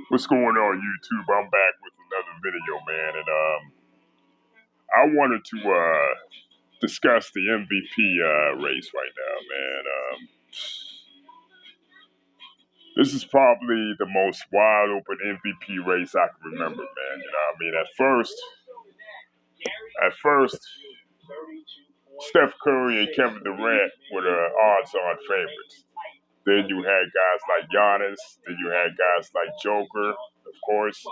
What's going on, YouTube? I'm back with another video, man, and I wanted to discuss the MVP race right now, man. This is probably the most wide open MVP race I can remember, man. You know what I mean? At first, Steph Curry and Kevin Durant were the odds-on favorites. Then you had guys like Giannis. Then you had guys like Joker, of course.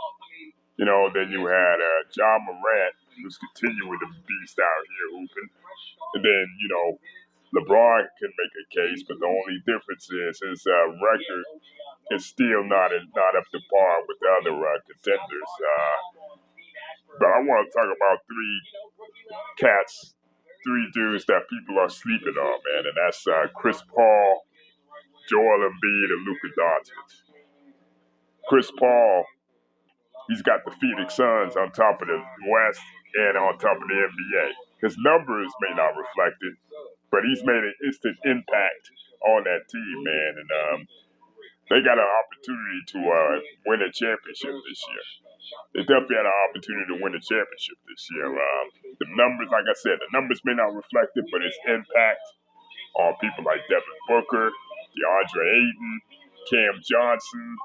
You know, then you had John Morant, who's continuing to beast out here hooping. And then, LeBron can make a case, but the only difference is his record is still not up to par with the other contenders. But I want to talk about three dudes that people are sleeping on, man, and that's Chris Paul, Joel Embiid, and Luka Doncic. Chris Paul, he's got the Phoenix Suns on top of the West and on top of the NBA. His numbers may not reflect it, but he's made an instant impact on that team, man. And they got an opportunity to win a championship this year. They definitely had an opportunity to win a championship this year. The numbers, like I said, the numbers may not reflect it, but its impact on people like Devin Booker, DeAndre Ayton, Cam Johnson,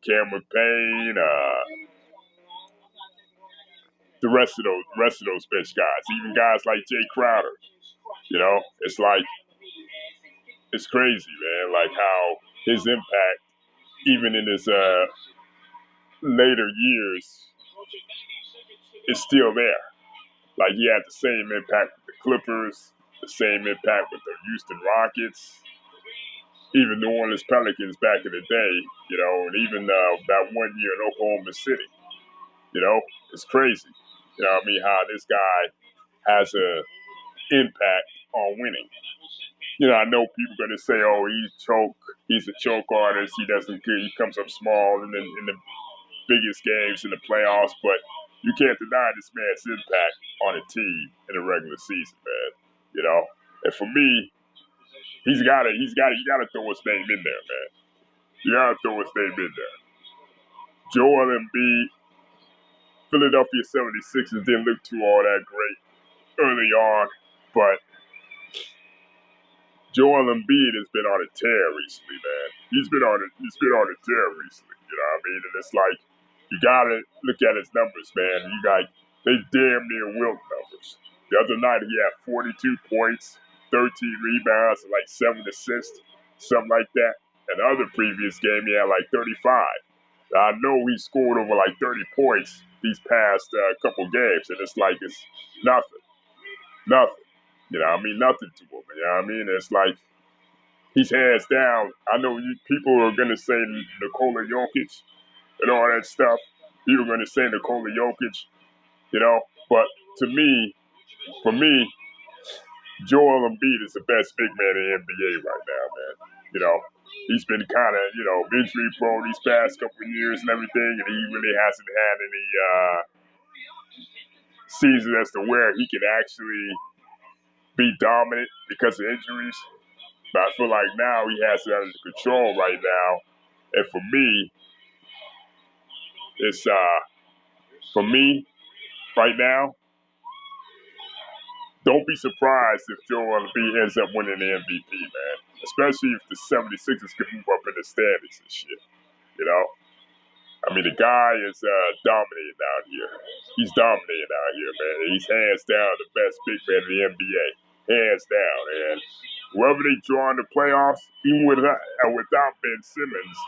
Cameron Payne, the rest of those bench guys, even guys like Jay Crowder. You know, it's crazy, man. Like how his impact, even in his later years, is still there. Like he had the same impact with the Clippers, the same impact with the Houston Rockets, even New Orleans Pelicans back in the day. You know, and even that 1 year in Oklahoma City. You know, it's crazy. You know what I mean? How this guy has an impact on winning. You know, I know people are going to say, "Oh, he's a choke artist. He comes up small in the biggest games in the playoffs." But you can't deny this man's impact on a team in the regular season, man. You know, and for me, you got to throw his name in there, man. You got to throw his name in there. Joel Embiid, Philadelphia 76ers didn't look too all that great early on, but Joel Embiid has been on a tear recently, man. He's been on a tear recently. You know what I mean? And it's like you gotta look at his numbers, man. They damn near Wilt numbers. The other night he had 42 points, 13 rebounds, and like 7 assists, something like that. And the other previous game he had like 35. Now, I know he scored over like 30 points these past couple games, and it's like it's nothing. You know what I mean? Nothing to him. You know what I mean? It's like he's hands down. I know people are going to say Nikola Jokic and all that stuff. People are going to say Nikola Jokic, you know. But for me, Joel Embiid is the best big man in the NBA right now, man. You know, he's been kind of, injury prone these past couple of years and everything, and he really hasn't had any season as to where he can actually be dominant because of injuries. But I feel like now he has it under control right now. And for me, it's right now, don't be surprised if Joel Embiid ends up winning the MVP, man. Especially if the 76ers can move up in the standings and shit. You know? I mean, the guy is dominating out here. He's dominating out here, man. He's hands down the best big man in the NBA. Hands down. And whoever they draw in the playoffs, even without Ben Simmons,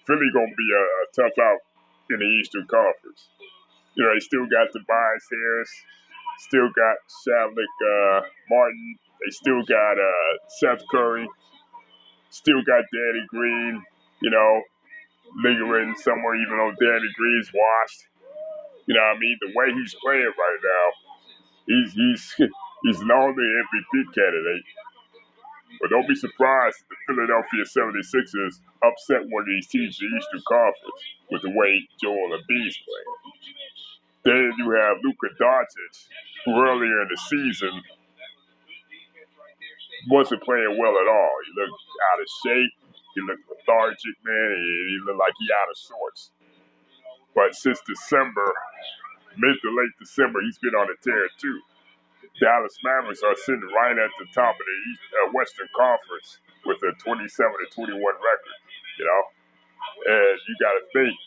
Philly gonna be a tough out in the Eastern Conference. You know, they still got Tobias Harris, still got Shavlik Martin, they still got Seth Curry, still got Danny Green, lingering somewhere even though Danny Green's washed. You know what I mean? The way he's playing right now, he's not only an MVP candidate, but don't be surprised if the Philadelphia 76ers upset one of these teams in the Eastern Conference with the way Joel Embiid's playing. Then you have Luka Doncic, who earlier in the season wasn't playing well at all. He looked out of shape. He looked lethargic, man. He looked like he out of sorts. But since December, mid to late December, he's been on a tear too. Dallas Mavericks are sitting right at the top of the Western Conference with a 27-21 record, you know? And you got to think,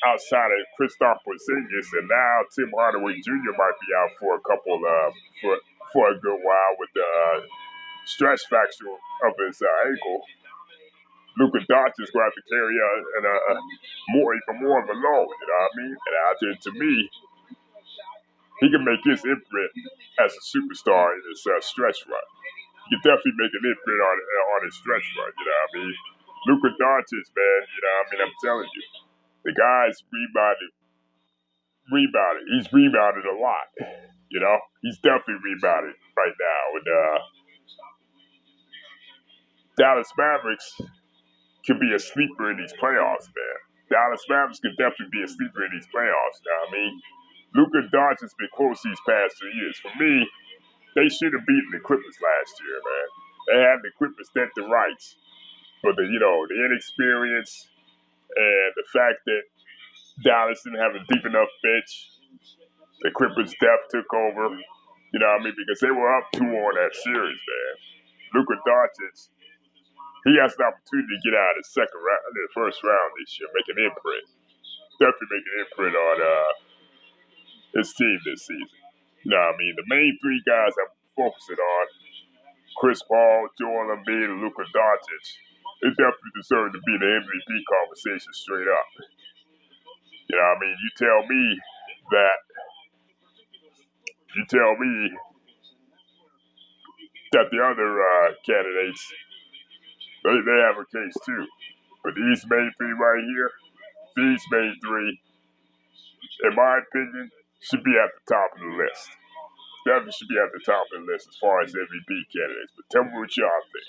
outside of Kristaps Porzingis, and now Tim Hardaway Jr. might be out for a couple for a good while with the stress fracture of his ankle. Luka Doncic is going to have to carry even more of a load, you know what I mean? And out there, to me, he can make his imprint as a superstar in his stretch run. He can definitely make an imprint on his stretch run, you know what I mean? Luka Doncic, man, you know what I mean? I'm telling you, the guy's rebounded. He's rebounded a lot, you know? He's definitely rebounded right now. And Dallas Mavericks can be a sleeper in these playoffs, man. Dallas Mavericks can definitely be a sleeper in these playoffs, you know what I mean? Luka Doncic's been close these past 2 years. For me, they should have beaten the Clippers last year, man. They had the Clippers dead to rights. But the inexperience and the fact that Dallas didn't have a deep enough bench, the Clippers' depth took over. You know what I mean? Because they were up 2 on that series, man. Luka Doncic, he has an opportunity to get out of the first round this year, make an imprint. Definitely make an imprint on his team this season. You know what I mean? The main 3 guys I'm focusing on, Chris Paul, Joel Embiid, and Luka Doncic, they definitely deserve to be in the MVP conversation straight up. You know what I mean? You tell me that the other candidates, they have a case too. But these main 3 right here, in my opinion, should be at the top of the list. Definitely should be at the top of the list as far as MVP candidates. But tell me what y'all think.